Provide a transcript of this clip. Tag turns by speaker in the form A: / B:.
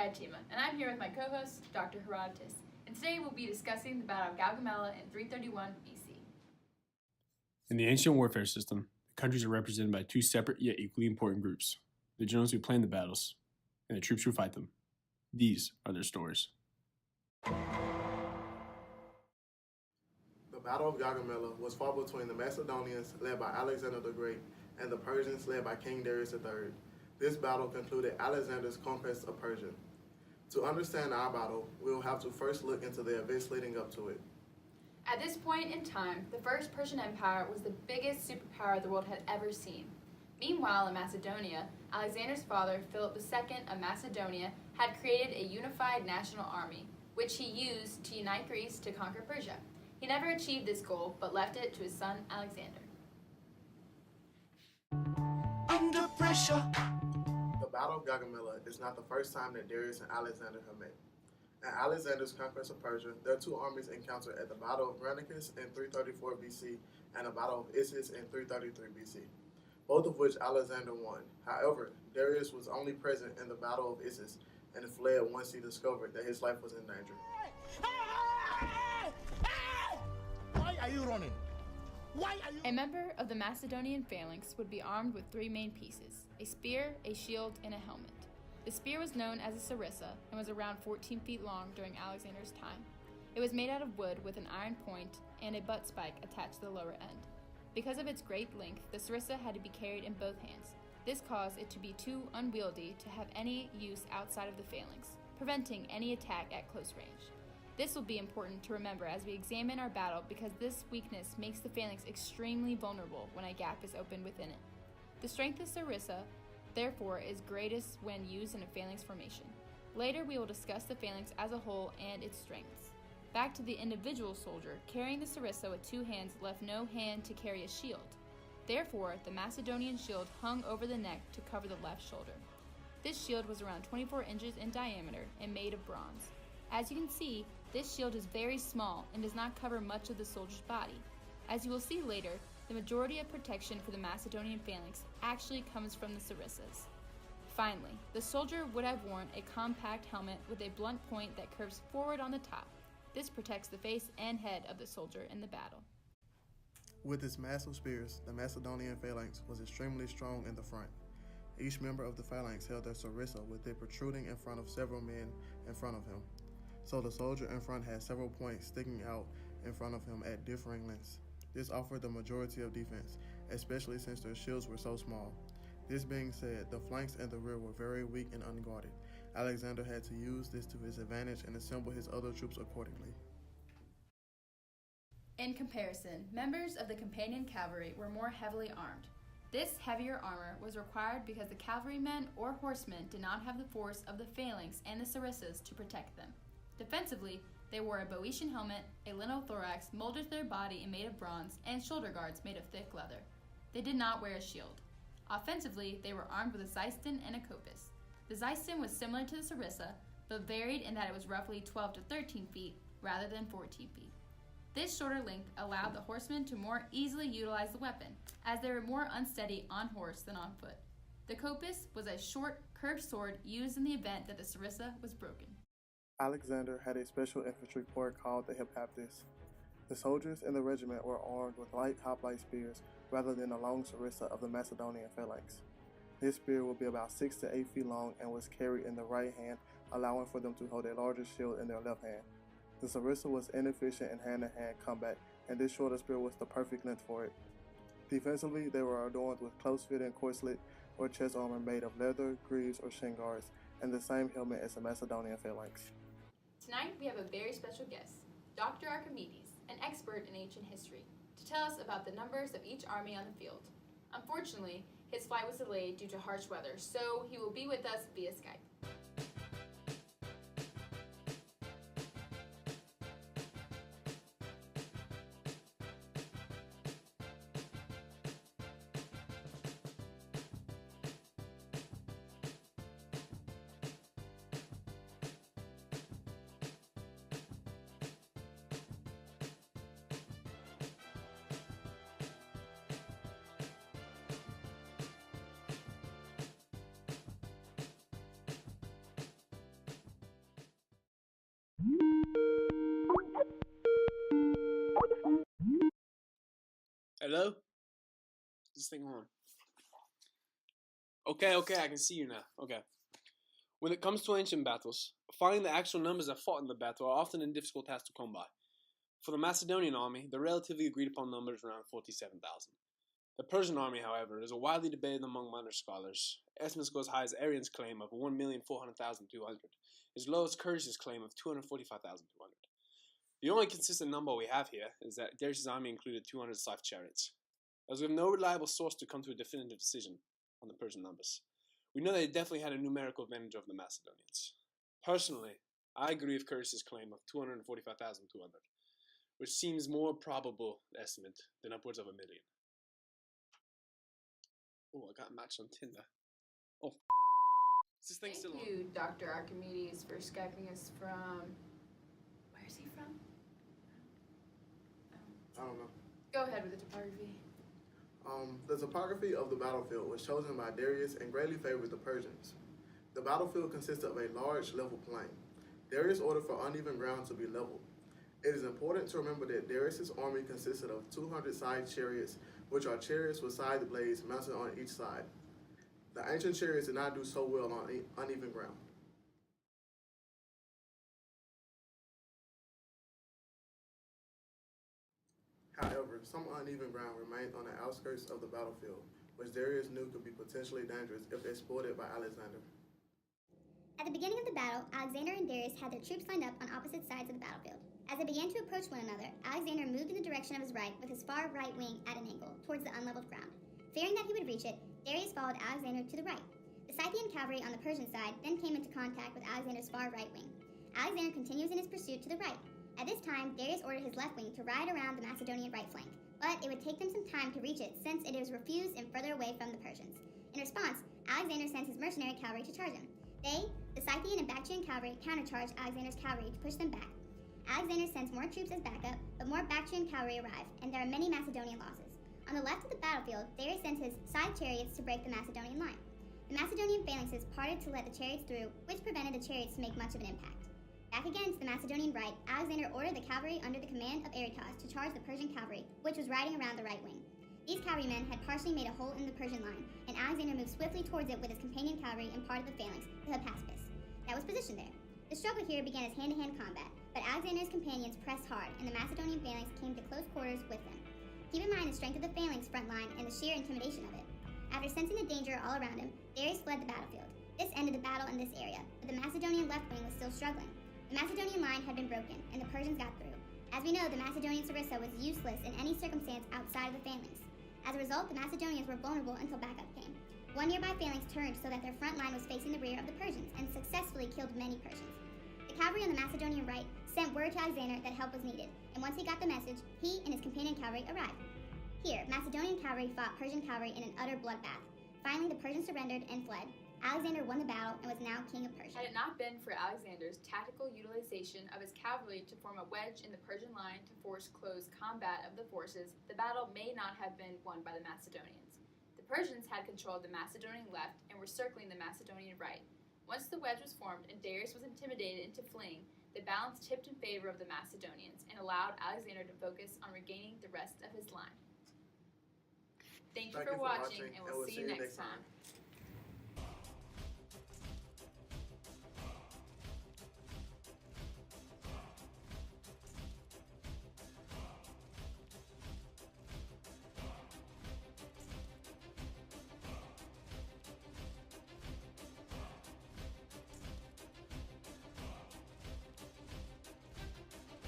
A: Fatima, and I'm here with my co-host, Dr. Herodotus, and today we'll be discussing the Battle of Gaugamela in 331 BC.
B: In the ancient warfare system, the countries are represented by two separate yet equally important groups: the generals who plan the battles, and the troops who fight them. These are their stories.
C: The Battle of Gaugamela was fought between the Macedonians, led by Alexander the Great, and the Persians, led by King Darius III. This battle concluded Alexander's conquest of Persia. To understand our battle, we will have to first look into the events leading up to it.
A: At this point in time, the First Persian Empire was the biggest superpower the world had ever seen. Meanwhile, in Macedonia, Alexander's father, Philip II of Macedonia, had created a unified national army, which he used to unite Greece to conquer Persia. He never achieved this goal, but left it to his son, Alexander.
D: Under pressure.
C: The Battle of Gaugamela is not the first time that Darius and Alexander have met. At Alexander's conquest of Persia, their two armies encountered at the Battle of Granicus in 334 BC and the Battle of Issus in 333 BC, both of which Alexander won. However, Darius was only present in the Battle of Issus and fled once he discovered that his life was in danger.
D: Why are you running?
A: A member of the Macedonian phalanx would be armed with three main pieces: a spear, a shield, and a helmet. The spear was known as a sarissa and was around 14 feet long during Alexander's time. It was made out of wood with an iron point and a butt spike attached to the lower end. Because of its great length, the sarissa had to be carried in both hands. This caused it to be too unwieldy to have any use outside of the phalanx, preventing any attack at close range. This will be important to remember as we examine our battle, because this weakness makes the phalanx extremely vulnerable when a gap is opened within it. The strength of sarissa, therefore, is greatest when used in a phalanx formation. Later we will discuss the phalanx as a whole and its strengths. Back to the individual soldier, carrying the sarissa with two hands left no hand to carry a shield. Therefore, the Macedonian shield hung over the neck to cover the left shoulder. This shield was around 24 inches in diameter and made of bronze. As you can see, this shield is very small and does not cover much of the soldier's body. As you will see later, the majority of protection for the Macedonian phalanx actually comes from the sarissas. Finally, the soldier would have worn a compact helmet with a blunt point that curves forward on the top. This protects the face and head of the soldier in the battle.
C: With its massive spears, the Macedonian phalanx was extremely strong in the front. Each member of the phalanx held their sarissa with it protruding in front of several men in front of him. So the soldier in front had several points sticking out in front of him at differing lengths. This offered the majority of defense, especially since their shields were so small. This being said, the flanks and the rear were very weak and unguarded. Alexander had to use this to his advantage and assemble his other troops accordingly.
A: In comparison, members of the companion cavalry were more heavily armed. This heavier armor was required because the cavalrymen or horsemen did not have the force of the phalanx and the sarissas to protect them. Defensively, they wore a Boeotian helmet, a linothorax molded to their body and made of bronze, and shoulder guards made of thick leather. They did not wear a shield. Offensively, they were armed with a xyston and a copis. The xyston was similar to the sarissa, but varied in that it was roughly 12 to 13 feet rather than 14 feet. This shorter length allowed the horsemen to more easily utilize the weapon, as they were more unsteady on horse than on foot. The copis was a short, curved sword used in the event that the sarissa was broken.
C: Alexander had a special infantry corps called the Hippaptis. The soldiers in the regiment were armed with light hoplite spears rather than the long sarissa of the Macedonian phalanx. This spear would be about 6 to 8 feet long and was carried in the right hand, allowing for them to hold a larger shield in their left hand. The sarissa was inefficient in hand-to-hand combat, and this shorter spear was the perfect length for it. Defensively, they were adorned with close-fitting corselet or chest armor made of leather, greaves, or shin guards, and the same helmet as the Macedonian phalanx.
A: Tonight we have a very special guest, Dr. Archimedes, an expert in ancient history, to tell us about the numbers of each army on the field. Unfortunately, his flight was delayed due to harsh weather, so he will be with us via Skype.
B: Hello? Is this thing on? Okay, I can see you now. Okay. When it comes to ancient battles, finding the actual numbers that fought in the battle are often a difficult task to come by. For the Macedonian army, the relatively agreed upon number is around 47,000. The Persian army, however, is widely debated among modern scholars. Estimates go as high as Arrian's claim of 1,400,200, as low as Curtius' claim of 245,200. The only consistent number we have here is that Darius' army included 200 Scythe chariots. As we have no reliable source to come to a definitive decision on the Persian numbers, we know they definitely had a numerical advantage over the Macedonians. Personally, I agree with Curtius' claim of 245,200, which seems more probable estimate than upwards of 1 million. Oh, I got a match on Tinder. Oh, is this thing still on?
A: Thank you, Dr. Archimedes, for Skyping us from... Where is he from?
C: I don't know.
A: Go ahead with the topography.
C: The topography of the battlefield was chosen by Darius and greatly favored the Persians. The battlefield consisted of a large level plain. Darius ordered for uneven ground to be leveled. It is important to remember that Darius' army consisted of 200 side chariots, which are chariots with side blades mounted on each side. The ancient chariots did not do so well on uneven ground. However, some uneven ground remained on the outskirts of the battlefield, which Darius knew could be potentially dangerous if exploited by Alexander.
E: At the beginning of the battle, Alexander and Darius had their troops lined up on opposite sides of the battlefield. As they began to approach one another, Alexander moved in the direction of his right with his far right wing at an angle towards the unleveled ground. Fearing that he would reach it, Darius followed Alexander to the right. The Scythian cavalry on the Persian side then came into contact with Alexander's far right wing. Alexander continues in his pursuit to the right. At this time, Darius ordered his left wing to ride around the Macedonian right flank, but it would take them some time to reach it since it is refused and further away from the Persians. In response, Alexander sends his mercenary cavalry to charge him. They, the Scythian and Bactrian cavalry, countercharge Alexander's cavalry to push them back. Alexander sends more troops as backup, but more Bactrian cavalry arrive, and there are many Macedonian losses. On the left of the battlefield, Darius sends his side chariots to break the Macedonian line. The Macedonian phalanxes parted to let the chariots through, which prevented the chariots to make much of an impact. Back against the Macedonian right, Alexander ordered the cavalry under the command of Aretas to charge the Persian cavalry, which was riding around the right wing. These cavalrymen had partially made a hole in the Persian line, and Alexander moved swiftly towards it with his companion cavalry and part of the phalanx, the Hypaspes, that was positioned there. The struggle here began as hand-to-hand combat, but Alexander's companions pressed hard, and the Macedonian phalanx came to close quarters with them. Keep in mind the strength of the phalanx front line and the sheer intimidation of it. After sensing the danger all around him, Darius fled the battlefield. This ended the battle in this area, but the Macedonian left wing was still struggling. The Macedonian line had been broken, and the Persians got through. As we know, the Macedonian sarissa was useless in any circumstance outside of the phalanx. As a result, the Macedonians were vulnerable until backup came. One nearby phalanx turned so that their front line was facing the rear of the Persians and successfully killed many Persians. The cavalry on the Macedonian right sent word to Alexander that help was needed, and once he got the message, he and his companion cavalry arrived. Here, Macedonian cavalry fought Persian cavalry in an utter bloodbath. Finally, the Persians surrendered and fled. Alexander won the battle and was now king of Persia.
A: Had it not been for Alexander's tactical utilization of his cavalry to form a wedge in the Persian line to force close combat of the forces, the battle may not have been won by the Macedonians. The Persians had control of the Macedonian left and were circling the Macedonian right. Once the wedge was formed and Darius was intimidated into fleeing, the balance tipped in favor of the Macedonians and allowed Alexander to focus on regaining the rest of his line. Thank you for watching, and we'll see you next time.